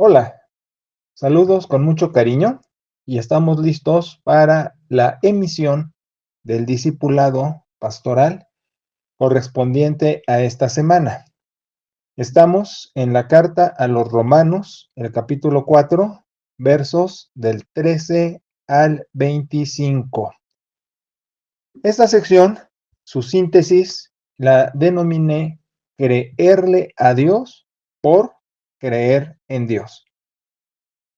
Hola, saludos con mucho cariño y estamos listos para la emisión del discipulado pastoral correspondiente a esta semana. Estamos en la carta a los Romanos, el capítulo 4, versos del 13 al 25. Esta sección, su síntesis, la denominé creerle a Dios por creer en Dios.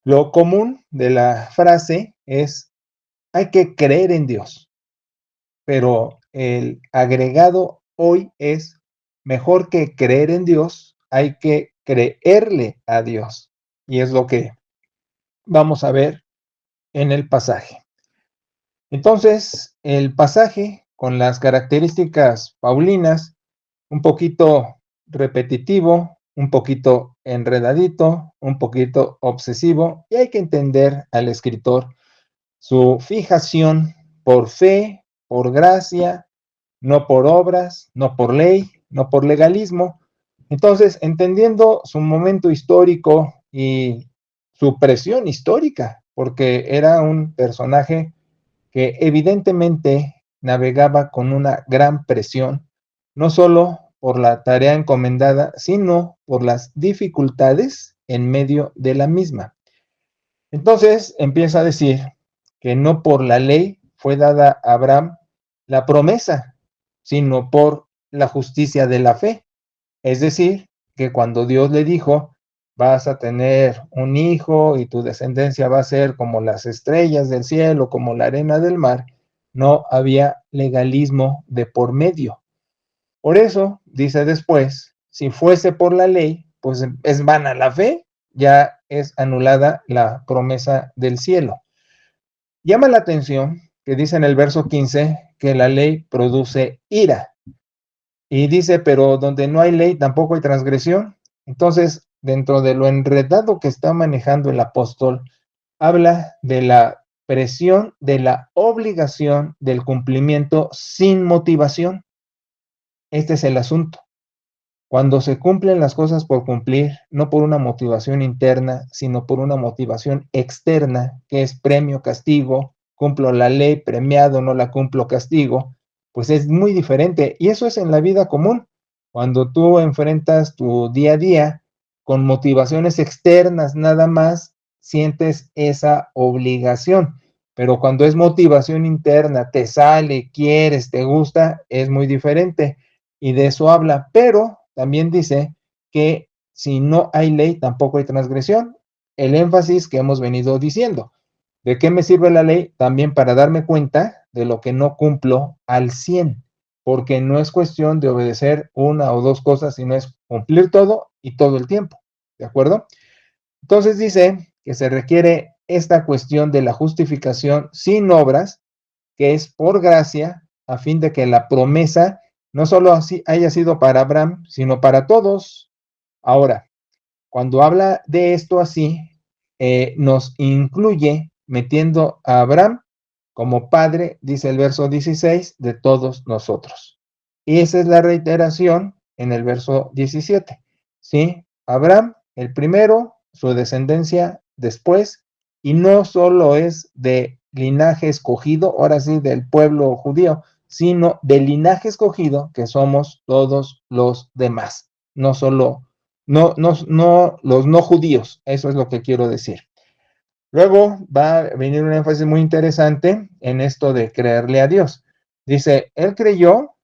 Lo común de la frase es hay que creer en Dios, pero el agregado hoy es mejor que creer en Dios, hay que creerle a Dios. Y es lo que vamos a ver en el pasaje. Entonces, el pasaje con las características paulinas, un poquito repetitivo, un poquito enredadito, un poquito obsesivo, y hay que entender al escritor su fijación por fe, por gracia, no por obras, no por ley, no por legalismo. Entonces, entendiendo su momento histórico y su presión histórica, porque era un personaje que evidentemente navegaba con una gran presión, no solo por la tarea encomendada, sino por las dificultades en medio de la misma. Entonces empieza a decir que no por la ley fue dada a Abraham la promesa, sino por la justicia de la fe. Es decir, que cuando Dios le dijo, vas a tener un hijo y tu descendencia va a ser como las estrellas del cielo, como la arena del mar, no había legalismo de por medio. Por eso, dice después, si fuese por la ley, pues es vana la fe, ya es anulada la promesa del cielo. Llama la atención que dice en el verso 15 que la ley produce ira. Y dice, pero donde no hay ley tampoco hay transgresión. Entonces, dentro de lo enredado que está manejando el apóstol, habla de la presión, de la obligación del cumplimiento sin motivación. Este es el asunto. Cuando se cumplen las cosas por cumplir, no por una motivación interna, sino por una motivación externa, que es premio, castigo, cumplo la ley, premiado, no la cumplo, castigo, pues es muy diferente. Y eso es en la vida común. Cuando tú enfrentas tu día a día con motivaciones externas nada más, sientes esa obligación. Pero cuando es motivación interna, te sale, quieres, te gusta, es muy diferente. Y de eso habla. Pero también dice que si no hay ley, tampoco hay transgresión. El énfasis que hemos venido diciendo. ¿De qué me sirve la ley? También para darme cuenta de lo que no cumplo al 100, porque no es cuestión de obedecer una o dos cosas, sino es cumplir todo y todo el tiempo. ¿De acuerdo? Entonces dice que se requiere esta cuestión de la justificación sin obras, que es por gracia, a fin de que la promesa no solo así haya sido para Abraham, sino para todos. Ahora, cuando habla de esto así, nos incluye metiendo a Abraham como padre, dice el verso 16, de todos nosotros. Y esa es la reiteración en el verso 17. ¿Sí? Abraham, el primero, su descendencia después, y no solo es de linaje escogido, ahora sí, del pueblo judío, sino del linaje escogido que somos todos los demás, no solo, no los no judíos, eso es lo que quiero decir. Luego va a venir un énfasis muy interesante en esto de creerle a Dios. Dice, él creyó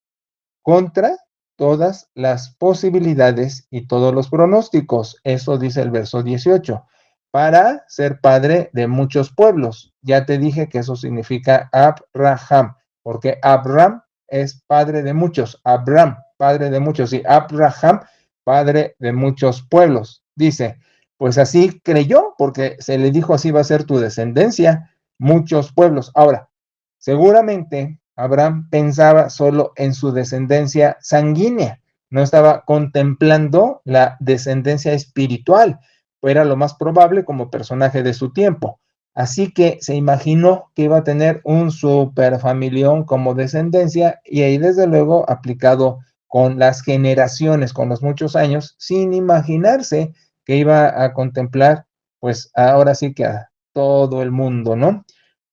contra todas las posibilidades y todos los pronósticos. Eso dice el verso 18. Para ser padre de muchos pueblos. Ya te dije que eso significa Abraham, porque Abraham es padre de muchos. Abraham, padre de muchos. Y Abraham, padre de muchos pueblos. Dice, pues así creyó, porque se le dijo así va a ser tu descendencia, muchos pueblos. Ahora, seguramente Abraham pensaba solo en su descendencia sanguínea, no estaba contemplando la descendencia espiritual, era lo más probable como personaje de su tiempo. Así que se imaginó que iba a tener un superfamilión como descendencia y ahí desde luego aplicado con las generaciones, con los muchos años, sin imaginarse que iba a contemplar pues ahora sí que a todo el mundo, ¿no?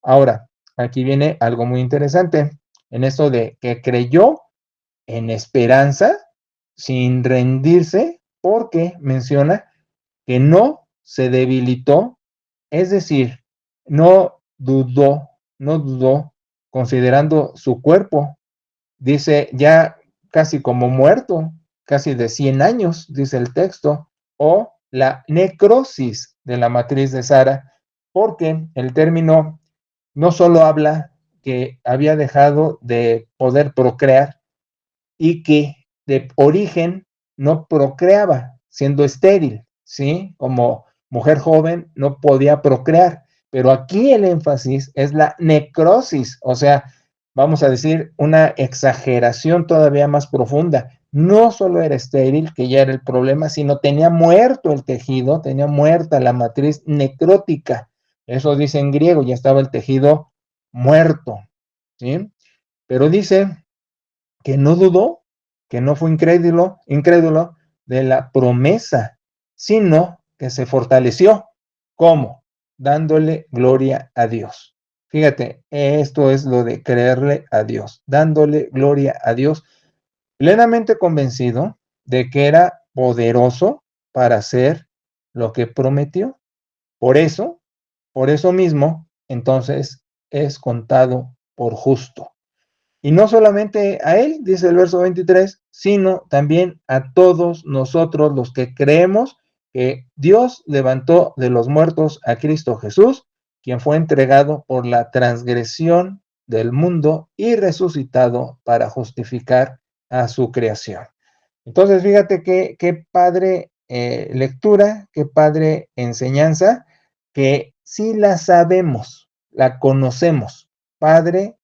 Ahora, aquí viene algo muy interesante en esto de que creyó en esperanza sin rendirse, porque menciona que no se debilitó, es decir, no dudó considerando su cuerpo, dice ya casi como muerto, casi de 100 años, dice el texto, o la necrosis de la matriz de Sara, porque el término no solo habla que había dejado de poder procrear y que de origen no procreaba, siendo estéril, ¿sí? Como mujer joven no podía procrear, pero aquí el énfasis es la necrosis, o sea, vamos a decir, una exageración todavía más profunda. No solo era estéril, que ya era el problema, sino tenía muerto el tejido, tenía muerta la matriz necrótica. Eso dice en griego, ya estaba el tejido muerto, ¿sí? Pero dice que no dudó, que no fue incrédulo de la promesa, sino que se fortaleció. ¿Cómo? Dándole gloria a Dios. Fíjate, esto es lo de creerle a Dios, dándole gloria a Dios, plenamente convencido de que era poderoso para hacer lo que prometió. Por eso, por eso mismo, entonces es contado por justo. Y no solamente a él, dice el verso 23, sino también a todos nosotros los que creemos que Dios levantó de los muertos a Cristo Jesús, quien fue entregado por la transgresión del mundo y resucitado para justificar a su creación. Entonces, fíjate qué padre lectura, qué padre enseñanza, que sí la sabemos, la conocemos. Padre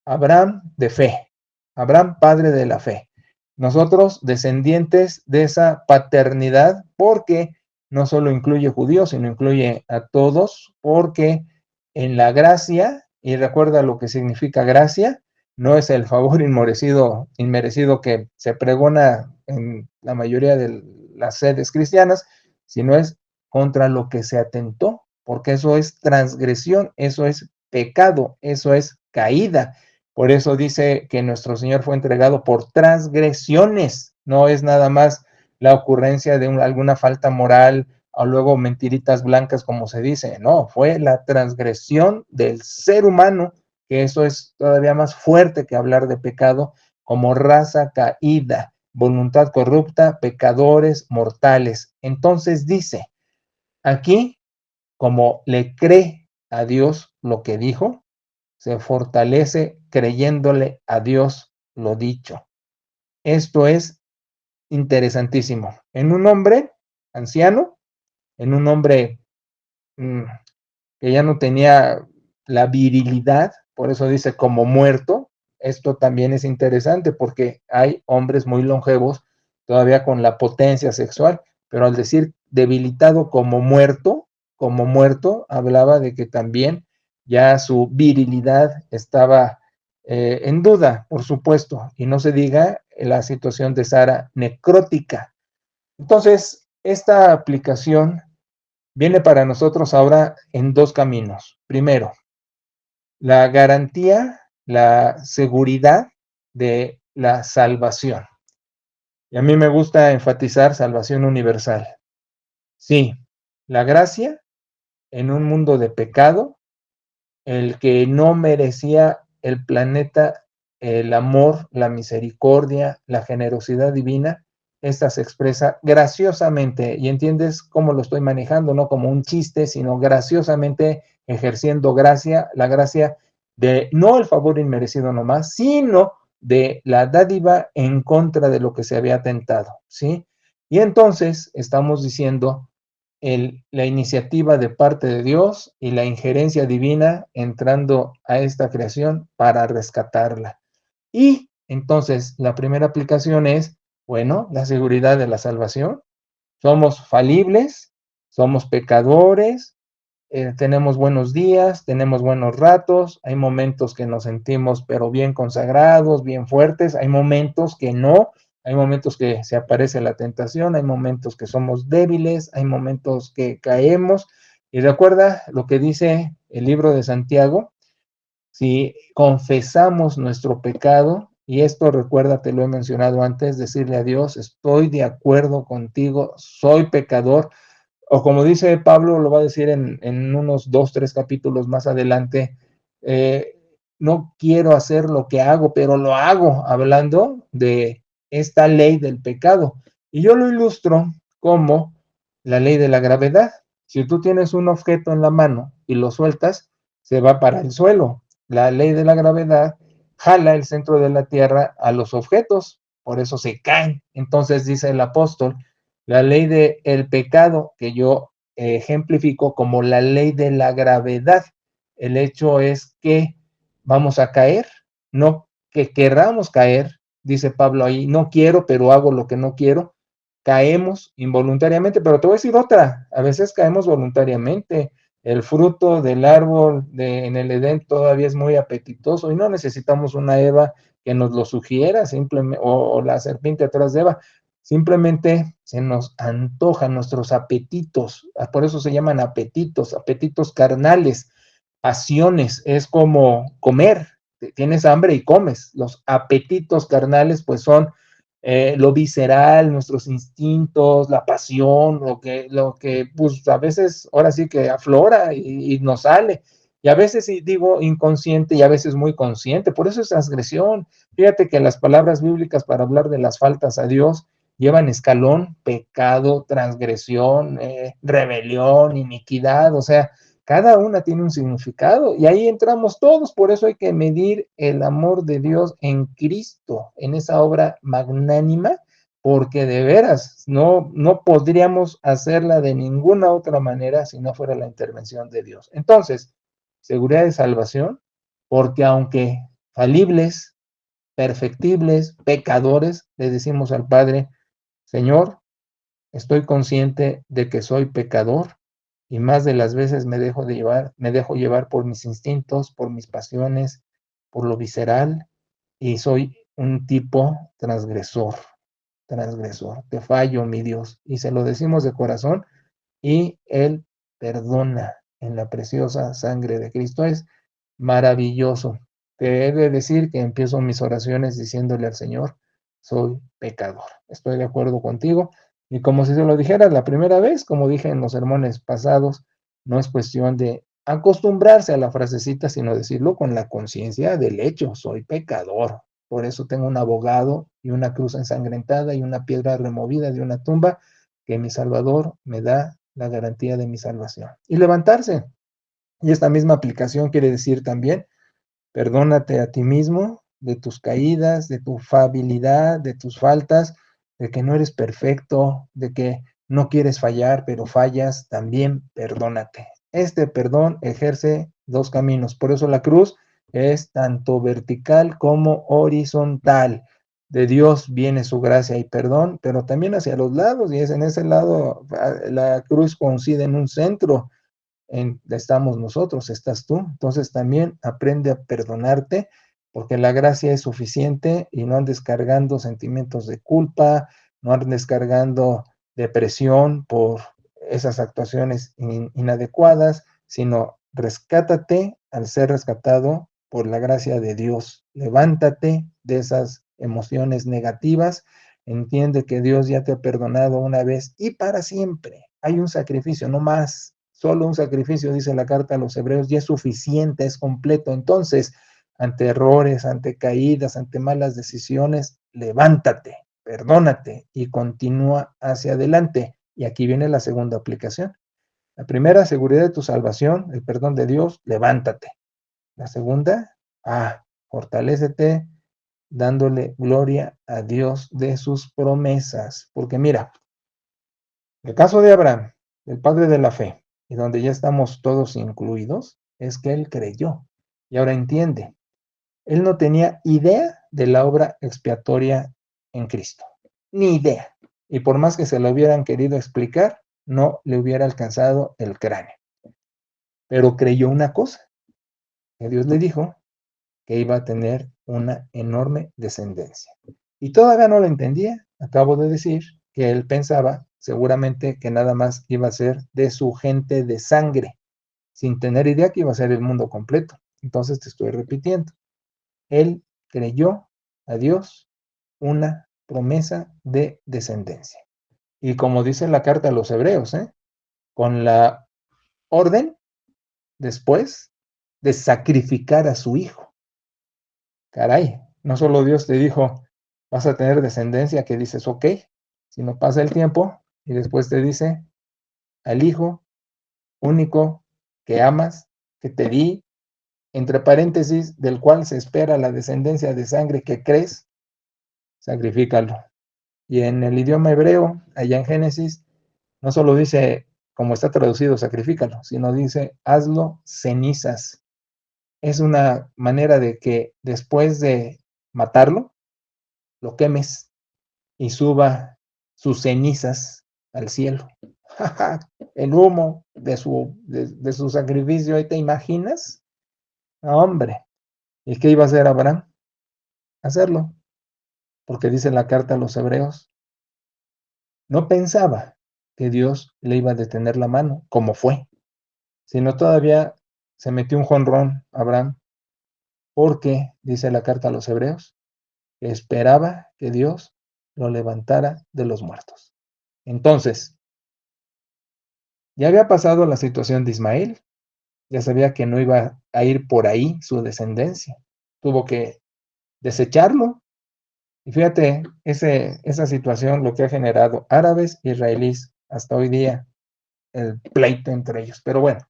Abraham de fe, Abraham padre de la fe. Nosotros descendientes de esa paternidad, porque no solo incluye judíos, sino incluye a todos, porque en la gracia, y recuerda lo que significa gracia, no es el favor inmerecido que se pregona en la mayoría de las sedes cristianas, sino es contra lo que se atentó, porque eso es transgresión, eso es pecado, eso es caída. Por eso dice que nuestro Señor fue entregado por transgresiones. No es nada más la ocurrencia de alguna falta moral o luego mentiritas blancas, como se dice. No, fue la transgresión del ser humano, que eso es todavía más fuerte que hablar de pecado, como raza caída, voluntad corrupta, pecadores mortales. Entonces dice, aquí, como le cree a Dios lo que dijo, se fortalece creyéndole a Dios lo dicho. Esto es interesantísimo. En un hombre anciano, en un hombre que ya no tenía la virilidad, por eso dice como muerto, esto también es interesante porque hay hombres muy longevos todavía con la potencia sexual, pero al decir debilitado como muerto, hablaba de que también ya su virilidad estaba en duda, por supuesto, y no se diga la situación de Sara necrótica. Entonces, esta aplicación viene para nosotros ahora en dos caminos. Primero, la garantía, la seguridad de la salvación. Y a mí me gusta enfatizar salvación universal. Sí, la gracia en un mundo de pecado, el que no merecía el planeta, el amor, la misericordia, la generosidad divina, esta se expresa graciosamente, y entiendes cómo lo estoy manejando, no como un chiste, sino graciosamente ejerciendo gracia, la gracia de no el favor inmerecido nomás, sino de la dádiva en contra de lo que se había tentado, ¿sí? Y entonces estamos diciendo la iniciativa de parte de Dios y la injerencia divina entrando a esta creación para rescatarla. Y entonces la primera aplicación es, bueno, la seguridad de la salvación. Somos falibles, somos pecadores, tenemos buenos días, tenemos buenos ratos, hay momentos que nos sentimos pero bien consagrados, bien fuertes, hay momentos que no, Hay momentos que se aparece la tentación, hay momentos que somos débiles, hay momentos que caemos. Y recuerda lo que dice el libro de Santiago: si confesamos nuestro pecado, y esto recuerda, te lo he mencionado antes, decirle a Dios: estoy de acuerdo contigo, soy pecador. O como dice Pablo, lo va a decir en unos 2, 3 capítulos más adelante, eh, no quiero hacer lo que hago, pero lo hago, hablando de esta ley del pecado. Y yo lo ilustro como la ley de la gravedad. Si tú tienes un objeto en la mano y lo sueltas, se va para el suelo. La ley de la gravedad jala el centro de la Tierra a los objetos, por eso se caen. Entonces dice el apóstol: la ley del pecado, que yo ejemplifico como la ley de la gravedad. El hecho es que vamos a caer, no que querramos caer, dice Pablo ahí: no quiero, pero hago lo que no quiero. Caemos involuntariamente, pero te voy a decir otra: a veces caemos voluntariamente. El fruto del árbol en el Edén todavía es muy apetitoso y no necesitamos una Eva que nos lo sugiera, simplemente, o la serpiente atrás de Eva. Simplemente se nos antojan nuestros apetitos, por eso se llaman apetitos, apetitos carnales, pasiones, es como comer, tienes hambre y comes. Los apetitos carnales pues son lo visceral, nuestros instintos, la pasión, lo que pues a veces ahora sí que aflora y nos sale. Y a veces digo inconsciente y a veces muy consciente, por eso es transgresión. Fíjate que las palabras bíblicas para hablar de las faltas a Dios llevan escalón: pecado, transgresión, rebelión, iniquidad. O sea, cada una tiene un significado y ahí entramos todos. Por eso hay que medir el amor de Dios en Cristo, en esa obra magnánima, porque de veras no podríamos hacerla de ninguna otra manera si no fuera la intervención de Dios. Entonces, seguridad de salvación, porque aunque falibles, perfectibles, pecadores, le decimos al Padre: Señor, estoy consciente de que soy pecador y más de las veces me dejo llevar por mis instintos, por mis pasiones, por lo visceral, y soy un tipo transgresor, transgresor. Te fallo, mi Dios. Y se lo decimos de corazón y Él perdona en la preciosa sangre de Cristo. Es maravilloso. Te he de decir que empiezo mis oraciones diciéndole al Señor: soy pecador. Estoy de acuerdo contigo. Y como si se lo dijeras la primera vez, como dije en los sermones pasados, no es cuestión de acostumbrarse a la frasecita, sino decirlo con la conciencia del hecho: soy pecador. Por eso tengo un abogado y una cruz ensangrentada y una piedra removida de una tumba, que mi Salvador me da la garantía de mi salvación. Y levantarse. Y esta misma aplicación quiere decir también: perdónate a ti mismo de tus caídas, de tu fabilidad, de tus faltas, de que no eres perfecto, de que no quieres fallar, pero fallas. También perdónate. Este perdón ejerce dos caminos. Por eso la cruz es tanto vertical como horizontal. De Dios viene su gracia y perdón, pero también hacia los lados, y es en ese lado. La cruz coincide en un centro, estamos nosotros, estás tú. Entonces también aprende a perdonarte, porque la gracia es suficiente y no andes cargando sentimientos de culpa, no andes cargando depresión por esas actuaciones inadecuadas, sino rescátate al ser rescatado por la gracia de Dios. Levántate de esas emociones negativas, entiende que Dios ya te ha perdonado una vez y para siempre. Hay un sacrificio, no más. Solo un sacrificio, dice la carta a los Hebreos, ya es suficiente, es completo. Entonces, ante errores, ante caídas, ante malas decisiones, levántate, perdónate y continúa hacia adelante. Y aquí viene la segunda aplicación. La primera: seguridad de tu salvación, el perdón de Dios: levántate. La segunda: fortalécete dándole gloria a Dios de sus promesas. Porque mira, el caso de Abraham, el padre de la fe, y donde ya estamos todos incluidos, es que él creyó y ahora entiende. Él no tenía idea de la obra expiatoria en Cristo, ni idea. Y por más que se lo hubieran querido explicar, no le hubiera alcanzado el cráneo. Pero creyó una cosa: que Dios le dijo que iba a tener una enorme descendencia. Y todavía no lo entendía. Acabo de decir que él pensaba seguramente que nada más iba a ser de su gente de sangre, sin tener idea que iba a ser el mundo completo. Entonces te estoy repitiendo. Él creyó a Dios una promesa de descendencia. Y como dice la carta a los hebreos, con la orden después de sacrificar a su hijo. Caray, no solo Dios te dijo, vas a tener descendencia, que dices, ok, sino pasa el tiempo y después te dice, al hijo único que amas, que te di, entre paréntesis, del cual se espera la descendencia de sangre que crees, sacrifícalo. Y en el idioma hebreo, allá en Génesis, no solo dice, como está traducido, sacrifícalo, sino dice, hazlo cenizas. Es una manera de que después de matarlo, lo quemes y suba sus cenizas al cielo. El humo de su sacrificio, ¿ahí te imaginas? No, hombre. ¿Y qué iba a hacer Abraham? Hacerlo, porque dice la carta a los hebreos, no pensaba que Dios le iba a detener la mano, como fue, sino todavía se metió un jonrón Abraham, porque, dice la carta a los hebreos, que esperaba que Dios lo levantara de los muertos. Entonces, ya había pasado la situación de Ismael, ya sabía que no iba a ir por ahí su descendencia, tuvo que desecharlo. Y fíjate, esa situación lo que ha generado árabes e israelíes hasta hoy día, el pleito entre ellos. Pero bueno,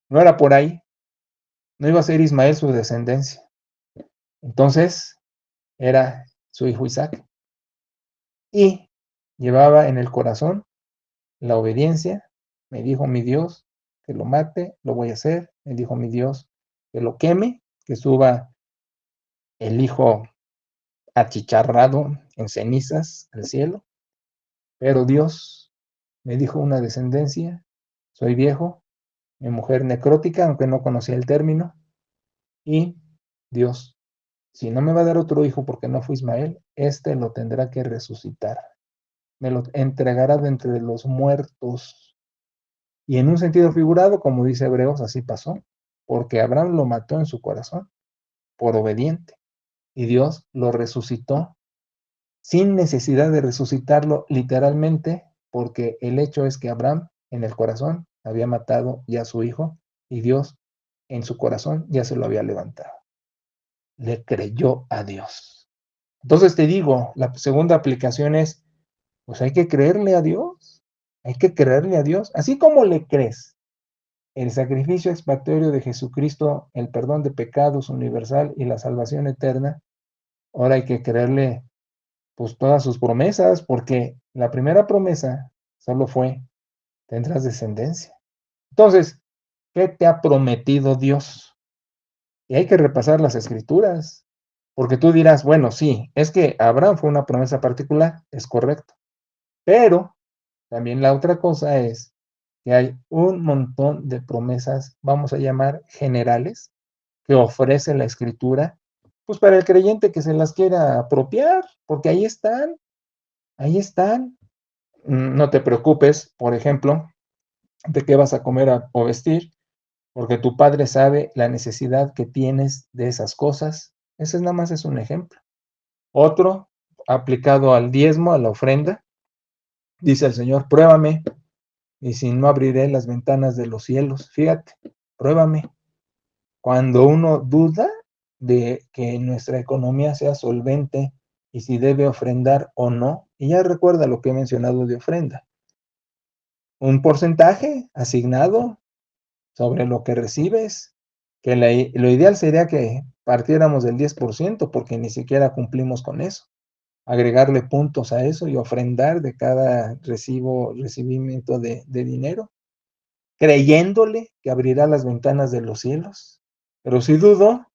no era por ahí, no iba a ser Ismael su descendencia. Entonces, era su hijo Isaac. Y llevaba en el corazón la obediencia. Me dijo mi Dios que lo mate, lo voy a hacer. Me dijo mi Dios que lo queme, que suba el hijo achicharrado en cenizas al cielo. Pero Dios me dijo una descendencia. Soy viejo, mi mujer necrótica, aunque no conocía el término. Y Dios, si no me va a dar otro hijo porque no fue Ismael, este lo tendrá que resucitar. Me lo entregará de entre los muertos. Y en un sentido figurado, como dice Hebreos, así pasó, porque Abraham lo mató en su corazón por obediente y Dios lo resucitó sin necesidad de resucitarlo literalmente, porque el hecho es que Abraham en el corazón había matado ya a su hijo y Dios en su corazón ya se lo había levantado. Le creyó a Dios. Entonces te digo, la segunda aplicación es, pues hay que creerle a Dios, hay que creerle a Dios, así como le crees el sacrificio expiatorio de Jesucristo, el perdón de pecados universal y la salvación eterna, ahora hay que creerle pues todas sus promesas, porque la primera promesa solo fue, tendrás descendencia. Entonces, ¿qué te ha prometido Dios? Y hay que repasar las escrituras, porque tú dirás, bueno, sí, es que Abraham fue una promesa particular, es correcto, pero también la otra cosa es que hay un montón de promesas, vamos a llamar generales, que ofrece la escritura, pues para el creyente que se las quiera apropiar, porque ahí están, ahí están. No te preocupes, por ejemplo, de qué vas a comer o vestir, porque tu padre sabe la necesidad que tienes de esas cosas. Ese nada más es un ejemplo. Otro, aplicado al diezmo, a la ofrenda, dice el Señor, pruébame, y si no abriré las ventanas de los cielos. Fíjate, pruébame. Cuando uno duda de que nuestra economía sea solvente y si debe ofrendar o no, y ya recuerda lo que he mencionado de ofrenda, un porcentaje asignado sobre lo que recibes, que lo ideal sería que partiéramos del 10% porque ni siquiera cumplimos con eso. Agregarle puntos a eso y ofrendar de cada recibimiento de dinero, creyéndole que abrirá las ventanas de los cielos. Pero si dudo,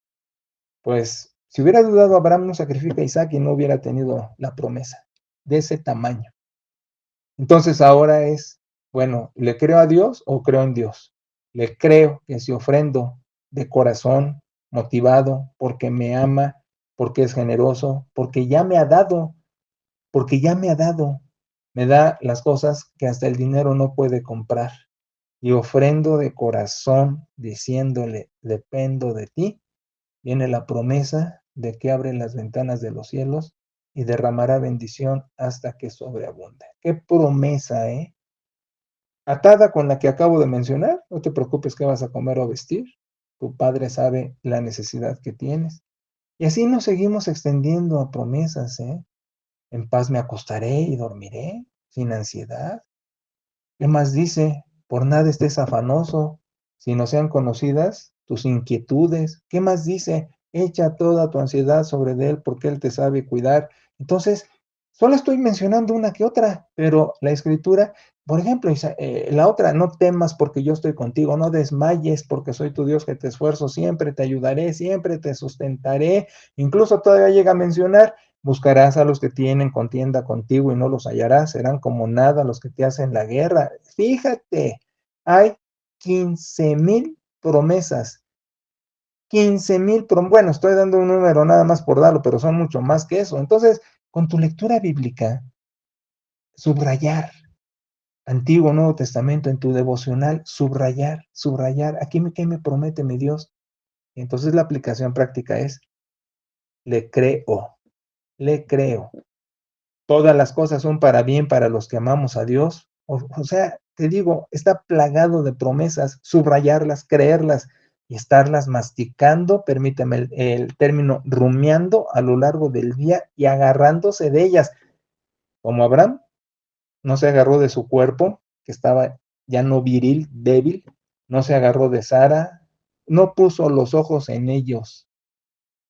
pues si hubiera dudado Abraham no sacrifica a Isaac y no hubiera tenido la promesa de ese tamaño. Entonces ahora es, bueno, ¿le creo a Dios o creo en Dios? Le creo que si ofrendo de corazón, motivado, porque me ama porque es generoso, porque ya me ha dado, porque ya me ha dado. Me da las cosas que hasta el dinero no puede comprar. Y ofrendo de corazón, diciéndole, dependo de ti. Viene la promesa de que abre las ventanas de los cielos y derramará bendición hasta que sobreabunde. Qué promesa, ¿eh? Atada con la que acabo de mencionar, no te preocupes qué vas a comer o vestir. Tu Padre sabe la necesidad que tienes. Y así nos seguimos extendiendo a promesas, ¿eh? En paz me acostaré y dormiré, sin ansiedad. ¿Qué más dice? Por nada estés afanoso, si no sean conocidas tus inquietudes. ¿Qué más dice? Echa toda tu ansiedad sobre él porque él te sabe cuidar. Entonces, solo estoy mencionando una que otra, pero la escritura, por ejemplo, la otra, no temas porque yo estoy contigo, no desmayes porque soy tu Dios que te esfuerzo, siempre te ayudaré, siempre te sustentaré. Incluso todavía llega a mencionar, buscarás a los que tienen contienda contigo y no los hallarás, serán como nada los que te hacen la guerra. Fíjate, hay 15,000 promesas. 15,000 promesas. Bueno, estoy dando un número nada más por darlo, pero son mucho más que eso. Entonces, con tu lectura bíblica, subrayar Antiguo, Nuevo Testamento, en tu devocional, subrayar. Aquí ¿qué me promete mi Dios? Y entonces la aplicación práctica es, le creo, le creo. Todas las cosas son para bien para los que amamos a Dios. O sea, te digo, está plagado de promesas, subrayarlas, creerlas y estarlas masticando, permíteme el término, rumiando a lo largo del día y agarrándose de ellas. Como Abraham no se agarró de su cuerpo, que estaba ya no viril, débil, no se agarró de Sara, no puso los ojos en ellos,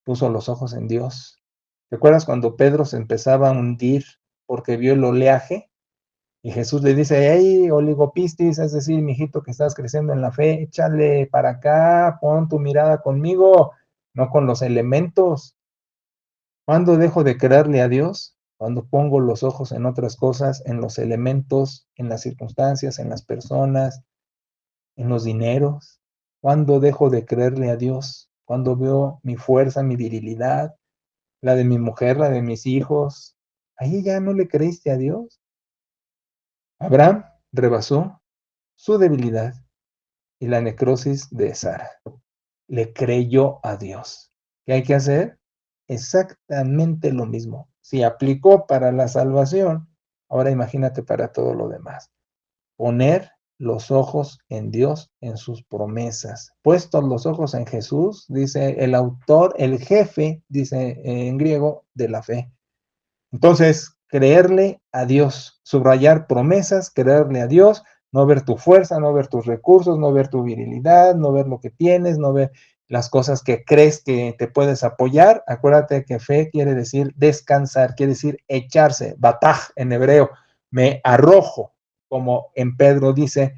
puso los ojos en Dios. ¿Te acuerdas cuando Pedro se empezaba a hundir porque vio el oleaje? Y Jesús le dice, hey, oligopistis, es decir, mijito que estás creciendo en la fe, échale para acá, pon tu mirada conmigo, no con los elementos. ¿Cuándo dejo de creerle a Dios? Cuando pongo los ojos en otras cosas, en los elementos, en las circunstancias, en las personas, en los dineros. ¿Cuándo dejo de creerle a Dios? Cuando veo mi fuerza, mi virilidad, la de mi mujer, la de mis hijos. Ahí ya no le creíste a Dios. Abraham rebasó su debilidad y la necrosis de Sara. Le creyó a Dios. ¿Qué hay que hacer? Exactamente lo mismo. Si aplicó para la salvación, ahora imagínate para todo lo demás. Poner los ojos en Dios, en sus promesas. Puestos los ojos en Jesús, dice el autor, el jefe, dice en griego, de la fe. Entonces, creerle a Dios, subrayar promesas, creerle a Dios, no ver tu fuerza, no ver tus recursos, no ver tu virilidad, no ver lo que tienes, no ver las cosas que crees que te puedes apoyar. Acuérdate que fe quiere decir descansar, quiere decir echarse, bataj en hebreo, me arrojo, como en Pedro dice,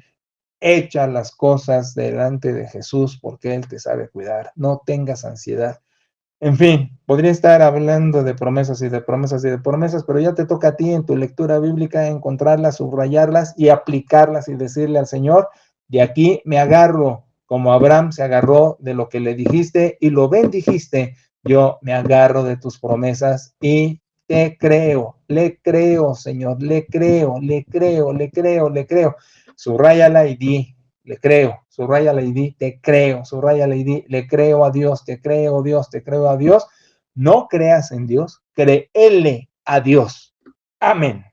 echa las cosas delante de Jesús porque Él te sabe cuidar, no tengas ansiedad. En fin, podría estar hablando de promesas y de promesas y de promesas, pero ya te toca a ti en tu lectura bíblica encontrarlas, subrayarlas y aplicarlas y decirle al Señor, de aquí me agarro, como Abraham se agarró de lo que le dijiste y lo bendijiste, yo me agarro de tus promesas y te creo, le creo, Señor, le creo, le creo, le creo, le creo. Subrayala y di, le creo, subraya la ID, te creo, subraya la ID, le creo a Dios, te creo Dios, te creo a Dios. No creas en Dios, créele a Dios. Amén.